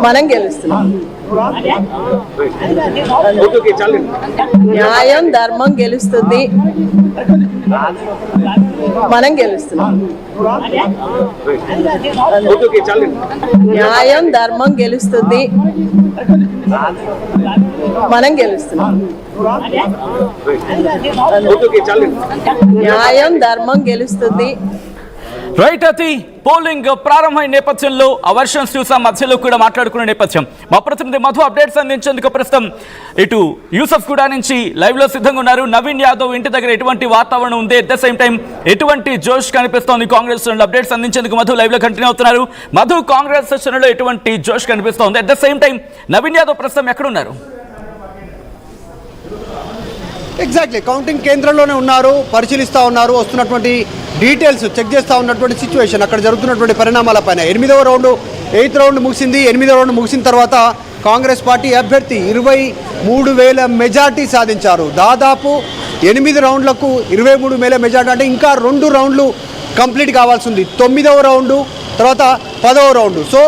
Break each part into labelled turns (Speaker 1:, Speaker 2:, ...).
Speaker 1: మనం గెలుస్తున్నాం. న్యాయం ధర్మం గెలుస్తుంది. మనం గెలుస్తున్నాం. న్యాయం ధర్మం గెలుస్తుంది. మనం గెలుస్తున్నాం. న్యాయం ధర్మం గెలుస్తుంది.
Speaker 2: రైట్. అతి పోలింగ్ ప్రారంభమైన నేపథ్యంలో అవర్షన్స్ చూసాం, మధ్యలో కూడా మాట్లాడుకునే నేపథ్యం. మా ప్రతినిధి మధు అప్డేట్స్ అందించేందుకు ప్రస్తుతం ఇటు యూసఫ్ కూడా నుంచి లైవ్ లో సిద్ధంగా ఉన్నారు. నవీన్ యాదవ్ ఇంటి దగ్గర ఎటువంటి వాతావరణం ఉంది, ఎట్ ద సేమ్ టైం ఎటువంటి జోష్ కనిపిస్తోంది కాంగ్రెస్ అప్డేట్స్ అందించేందుకు మధు లైవ్ లో కంటిన్యూ అవుతున్నారు. మధు, కాంగ్రెస్ శ్రేణులో ఎటువంటి జోష్ కనిపిస్తోంది, at the same time Naveen Yadav ప్రస్తుతం ఎక్కడున్నారు?
Speaker 3: ఎగ్జాక్ట్లీ కౌంటింగ్ కేంద్రంలోనే ఉన్నారు, పరిశీలిస్తూ ఉన్నారు, వస్తున్నటువంటి డీటెయిల్స్ చెక్ చేస్తూ ఉన్నటువంటి సిచ్యువేషన్, అక్కడ జరుగుతున్నటువంటి పరిణామాలపైన. 8వ రౌండ్ 8th రౌండ్ ముగిసింది. 8వ రౌండ్ ముగిసిన తర్వాత కాంగ్రెస్ పార్టీ అభ్యర్థి 23,000 మెజార్టీ సాధించారు. దాదాపు 8 రౌండ్లకు 23,000 మెజార్టీ అంటే ఇంకా 2 రౌండ్లు కంప్లీట్ కావాల్సి ఉంది. 9వ రౌండు తర్వాత 10వ రౌండు. సో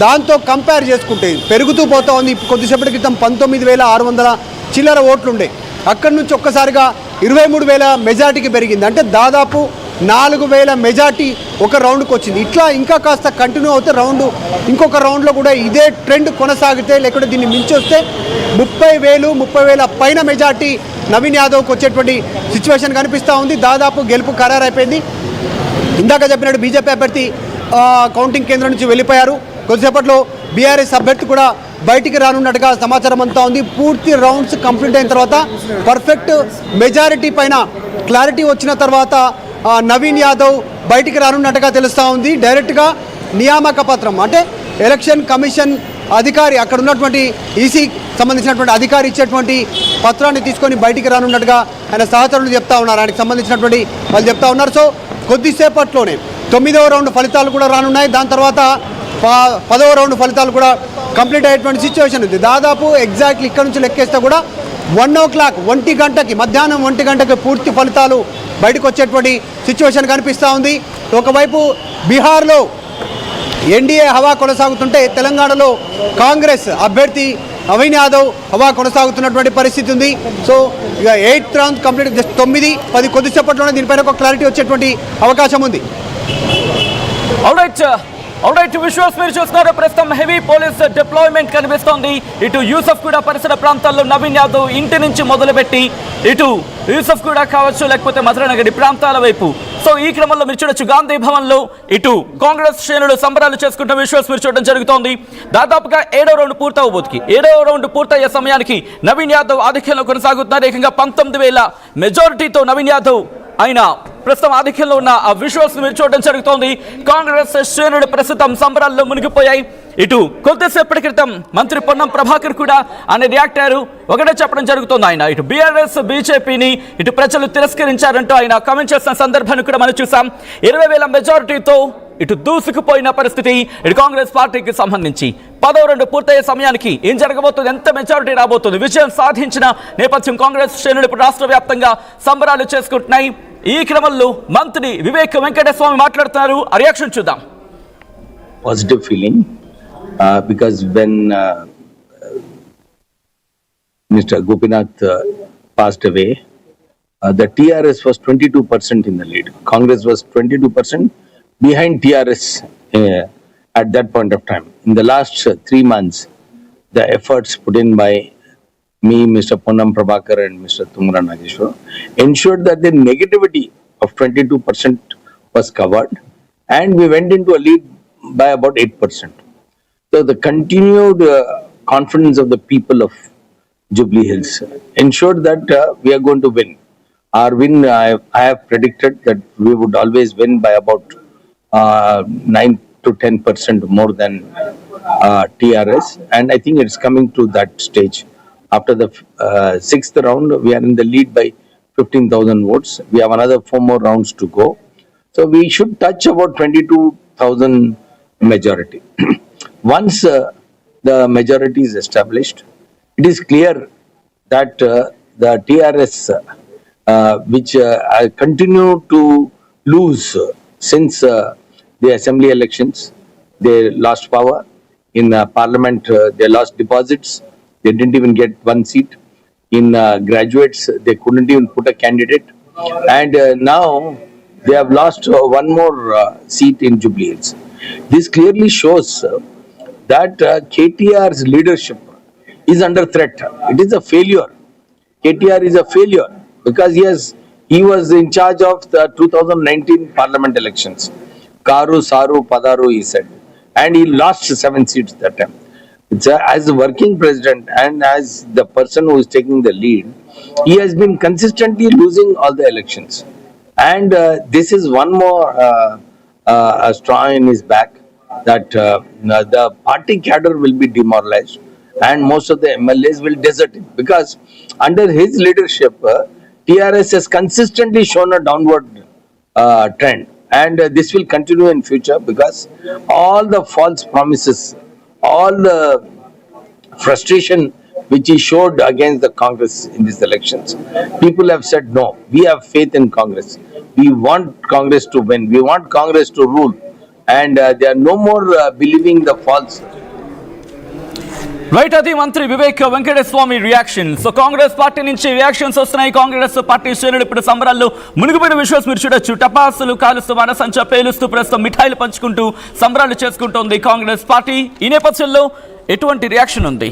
Speaker 3: దాంతో కంపేర్ చేసుకుంటే పెరుగుతూ పోతా ఉంది. కొద్దిసేపటి క్రితం 19,600 చిల్లర ఓట్లుండే, అక్కడి నుంచి ఒక్కసారిగా 23,000 మెజార్టీకి పెరిగింది. అంటే దాదాపు 4,000 మెజార్టీ ఒక రౌండ్కి వచ్చింది. ఇట్లా ఇంకా కాస్త కంటిన్యూ అవుతే ఇంకొక రౌండ్లో కూడా ఇదే ట్రెండ్ కొనసాగితే, లేకుంటే దీన్ని మించి వస్తే 30,000 పైన మెజార్టీ నవీన్ యాదవ్కి వచ్చేటువంటి సిచ్యువేషన్ కనిపిస్తూ ఉంది. దాదాపు గెలుపు ఖరారైపోయింది. ఇందాక చెప్పినట్టు బీజేపీ అభ్యర్థి కౌంటింగ్ కేంద్రం నుంచి వెళ్ళిపోయారు. కొద్దిసేపట్లో బీఆర్ఎస్ అభ్యర్థి కూడా బయటికి రానున్నట్టుగా సమాచారం అంతా ఉంది. పూర్తి రౌండ్స్ కంప్లీట్ అయిన తర్వాత పర్ఫెక్ట్ మెజారిటీ పైన క్లారిటీ వచ్చిన తర్వాత నవీన్ యాదవ్ బయటికి రానున్నట్టుగా తెలుస్తూ ఉంది. డైరెక్ట్గా నియామక పత్రం అంటే ఎలక్షన్ కమిషన్ అధికారి, అక్కడ ఉన్నటువంటి ఈసీ సంబంధించినటువంటి అధికారి ఇచ్చేటువంటి పత్రాన్ని తీసుకొని బయటికి రానున్నట్టుగా ఆయన సహచరులు చెప్తా ఉన్నారు. ఆయనకు సంబంధించినటువంటి వాళ్ళు చెప్తా ఉన్నారు. సో కొద్దిసేపట్లోనే 9వ రౌండ్ ఫలితాలు కూడా రానున్నాయి. దాని తర్వాత 10వ రౌండ్ ఫలితాలు కూడా కంప్లీట్ అయ్యేటువంటి సిచ్యువేషన్ ఉంది. దాదాపు ఎగ్జాక్ట్లీ ఇక్కడ నుంచి లెక్కేస్తే కూడా 1 o'clock 1 గంటకి మధ్యాహ్నం 1 గంటకి పూర్తి ఫలితాలు బయటకు వచ్చేటువంటి సిచ్యువేషన్ కనిపిస్తూ ఉంది. ఒకవైపు బీహార్లో ఎన్డీఏ హవా కొనసాగుతుంటే, తెలంగాణలో కాంగ్రెస్ అభ్యర్థి నవీన్ యాదవ్ హవా కొనసాగుతున్నటువంటి పరిస్థితి ఉంది. సో ఇక 8th రౌండ్ కంప్లీట్, జస్ట్ 9, 10 కొద్దిసేపట్లోనే దీనిపైన ఒక క్లారిటీ వచ్చేటువంటి అవకాశం ఉంది.
Speaker 2: ఆల్రైట్ విజువల్స్ మీరు చూస్తున్నారు. ప్రస్తుతం హెవీ పోలీస్ డిప్లాయ్మెంట్ కనిపిస్తోంది. ఇటు యూసఫ్ కూడా పరిసర ప్రాంతాల్లో నవీన్ యాదవ్ ఇంటి నుంచి మొదలుపెట్టి ఇటు యూసఫ్ కూడా కావచ్చు, లేకపోతే మధురనగర్ ప్రాంతాల వైపు. సో ఈ క్రమంలో మీరు చూడొచ్చు గాంధీ భవన్లో ఇటు కాంగ్రెస్ శ్రేణులు సంబరాలు చేసుకుంటున్న విజువల్స్ మీరు చూడడం జరుగుతోంది. దాదాపుగా 7వ రౌండ్ పూర్తవబోతుకి 7వ రౌండ్ పూర్తయ్యే సమయానికి నవీన్ యాదవ్ ఆధిక్యంలో కొనసాగుతున్నారు. ఏకంగా 19,000 మెజారిటీతో నవీన్ యాదవ్ ఆయన ప్రస్తుతం ఆధిక్యంలో ఉన్న ఆ విజువల్స్ మీరు చూడడం జరుగుతోంది. కాంగ్రెస్ శ్రేణులు ప్రస్తుతం సంబరాల్లో మునిగిపోయాయి. ఇటు కొద్దిసేపటి క్రితం మంత్రి పొన్నం ప్రభాకర్ కూడా ఆయన రియాక్ట్ అయ్యారు. ఒకటే చెప్పడం జరుగుతుంది, ఆయన ఇటు బీఆర్ఎస్ బీజేపీని ఇటు ప్రజలు తిరస్కరించారంటూ ఆయన కామెంట్ చేసిన సందర్భాన్ని కూడా మనం చూసాం. 20,000 మెజారిటీతో ఇటు దూసుకుపోయిన పరిస్థితి ఇటు కాంగ్రెస్ పార్టీకి సంబంధించి. 10వ రౌండ్ పూర్తయ్యే సమయానికి ఏం జరగబోతుంది, ఎంత మెజారిటీ రాబోతుంది, విజయం సాధించిన నేపథ్యం కాంగ్రెస్ శ్రేణులు ఇప్పుడు రాష్ట్ర వ్యాప్తంగా సంబరాలు చేసుకుంటున్నాయి. ఈ క్రమంలో మంత్రి వివేక్ వెంకటస్వామి మాట్లాడుతున్నారు. ఆ రియాక్షన్ చూద్దాం.
Speaker 4: Positive feeling because when Mr. Gopinath passed away, the TRS was 22% in the lead. Congress was 22% behind TRS at that point of time. In the last 3 months, the efforts put in by me, Mr. Ponnam Prabhakar and Mr. Tumra Nageshwar ensured that the negativity of 22% was covered, and we went into a lead by about 8%. So the continued confidence of the people of Jubilee Hills ensured that we are going to win. Our win, I have predicted that we would always win by about 9 to 10% more than TRS, and I think it's coming to that stage. After the 6th round, we are in the lead by 15,000 votes. We have another 4 more rounds to go. So we should touch about 22,000 majority. Once the majority is established, it is clear that the TRS, which continue to lose since the assembly elections, they lost power. In Parliament, they lost deposits. They didn't even get one seat. In graduates, they couldn't even put a candidate. And now they have lost one more seat in Jubilee Hills. This clearly shows that KTR's leadership is under threat. It is a failure. KTR is a failure because he was in charge of the 2019 Parliament elections. Karu, Saru, Padaru, he said. And he lost 7 seats that time. As a working president and as the person who is taking the lead, he has been consistently losing all the elections. And this is one more straw in his back that the party cadre will be demoralized and most of the MLAs will desert him because under his leadership, TRS has consistently shown a downward trend. And this will continue in future because all the false promises, all the frustration which he showed against the Congress in these elections, people have said no, we have faith in Congress. We want Congress to win. We want Congress to rule. And they are no more believing the false.
Speaker 2: Right, అది మంత్రి Vivek Venkataswamy reaction. So Congress party నుంచి reactions వస్తున్నాయి. Congress party శ్రేణులు ఇప్పుడు సంబరాల్లో మునిగిపోయిన విశ్వాస్ మీరు చూడొచ్చు. టపాసులు కాలుస్తూ మనసంచ పేలుస్తూ ప్రస్తుతం మిఠాయిలు పంచుకుంటూ సంబరాలు చేసుకుంటోంది కాంగ్రెస్ పార్టీ. ఈ నేపథ్యంలో ఎటువంటి రియాక్షన్ ఉంది,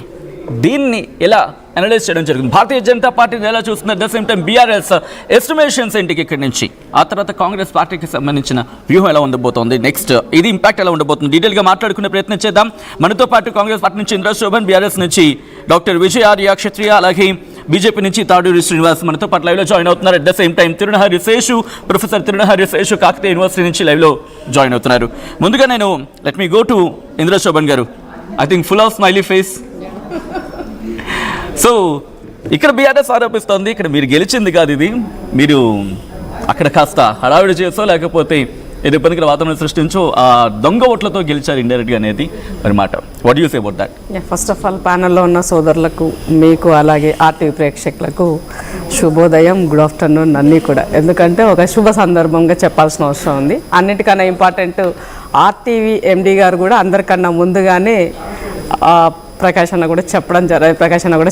Speaker 2: దీన్ని ఎలా అనలైజ్ చేయడం జరిగింది, భారతీయ జనతా పార్టీని ఎలా చూస్తున్నారు, at the same time BRS estimations ఏంటికి ఇక్కడి నుంచి, ఆ తర్వాత కాంగ్రెస్ పార్టీకి సంబంధించిన వ్యూహం ఎలా ఉండబోతోంది, నెక్స్ట్ ఇది ఇంపాక్ట్ ఎలా ఉండబోతుంది, డీటెయిల్గా మాట్లాడుకునే ప్రయత్నం చేద్దాం. మనతో పాటు కాంగ్రెస్ పార్టీ నుంచి ఇంద్ర శోభన్, బీఆర్ఎస్ నుంచి డాక్టర్ విజయ్ ఆర్య క్షత్రియ, అలాగే బీజేపీ నుంచి తాడూరి శ్రీనివాస్ మనతో పాటు లైవ్లో జాయిన్ అవుతున్నారు. At the same time Tirunahari Seshu, professor Tirunahari Seshu Kakatiya university నుంచి లైవ్లో జాయిన్ అవుతున్నారు. ముందుగా నేను let me go to Indra Shobhan garu. I think full of smiley face. So ఇక్కడ బీఆర్ఎస్ ఆరోపిస్తోంది, ఇక్కడ మీరు గెలిచింది కాదు, ఇది మీరు అక్కడ కాస్త హడావిడి చేసో లేకపోతే ఏదో ఇబ్బందికర వాతావరణం సృష్టించో ఆ దొంగ ఓట్లతో గెలిచారు ఇండైరెక్ట్గా అనేది మరి మాట. What you say about that?
Speaker 5: First of all ప్యానల్లో ఉన్న సోదరులకు, మీకు అలాగే ఆర్టీవీ ప్రేక్షకులకు శుభోదయం, గుడ్ ఆఫ్టర్నూన్ అన్నీ కూడా. ఎందుకంటే ఒక శుభ సందర్భంగా చెప్పాల్సిన అవసరం ఉంది. అన్నిటికన్నా ఇంపార్టెంట్ ఆర్టీవీ ఎండీ గారు కూడా అందరికన్నా ముందుగానే ప్రకాష్ అన్న కూడా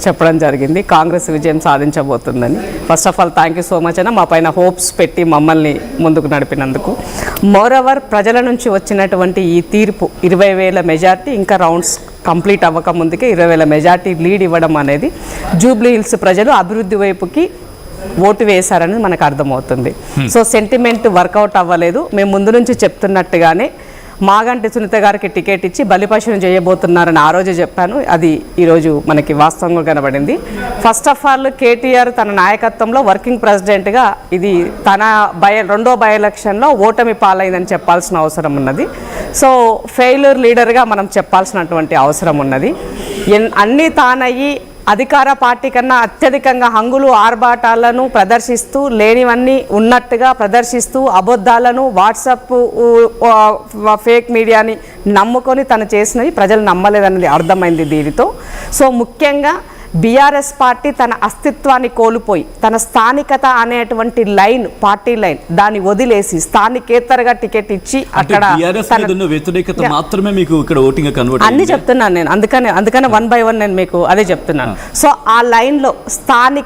Speaker 5: చెప్పడం జరిగింది కాంగ్రెస్ విజయం సాధించబోతుందని. First of all thank you so much అన్న, మా పైన హోప్స్ పెట్టి మమ్మల్ని ముందుకు నడిపినందుకు. మోరవర్ ప్రజల నుంచి వచ్చినటువంటి ఈ తీర్పు 20,000 మెజార్టీ, ఇంకా రౌండ్స్ కంప్లీట్ అవ్వక ముందుకే 20,000 మెజార్టీ లీడ్ ఇవ్వడం అనేది జూబ్లీ హిల్స్ ప్రజలు అభివృద్ధి వైపుకి ఓటు వేశారని మనకు అర్థమవుతుంది. సో సెంటిమెంట్ వర్కౌట్ అవ్వలేదు. మేము ముందు నుంచి చెప్తున్నట్టుగానే మాగంటి సునీత గారికి టికెట్ ఇచ్చి బలిపశువును చేయబోతున్నారని ఆ రోజు చెప్పాను. అది ఈరోజు మనకి వాస్తవంగా కనబడింది. ఫస్ట్ ఆఫ్ ఆల్ కేటీఆర్ తన నాయకత్వంలో వర్కింగ్ ప్రెసిడెంట్గా ఇది తన రెండో బై ఎలక్షన్లో ఓటమి పాలైందని చెప్పాల్సిన అవసరం ఉన్నది. సో ఫెయిల్యూర్ లీడర్గా మనం చెప్పాల్సినటువంటి అవసరం ఉన్నది. అన్నీ తానయ్యి అధికార పార్టీ కన్నా అత్యధికంగా హంగులు ఆర్భాటాలను ప్రదర్శిస్తూ, లేనివన్నీ ఉన్నట్టుగా ప్రదర్శిస్తూ, అబద్ధాలను వాట్సాప్ ఫేక్ మీడియాని నమ్ముకొని తను చేసినవి ప్రజలు నమ్మలేదన్నది అర్థమైంది దీనితో. సో ముఖ్యంగా బీఆర్ఎస్ పార్టీ తన అస్తిత్వాన్ని కోల్పోయి తన స్థానికత అనేటువంటి లైన్, పార్టీ లైన్, దాన్ని వదిలేసి స్థానికేతరగా టికెట్ ఇచ్చి అక్కడ
Speaker 2: మాత్రమే మీకు ఇక్కడ ఓటింగ్ కన్వర్ట్
Speaker 5: అన్ని చెప్తున్నాను నేను. అందుకనే 1 by 1 నేను మీకు అదే చెప్తున్నాను. సో ఆ లైన్లో స్థానిక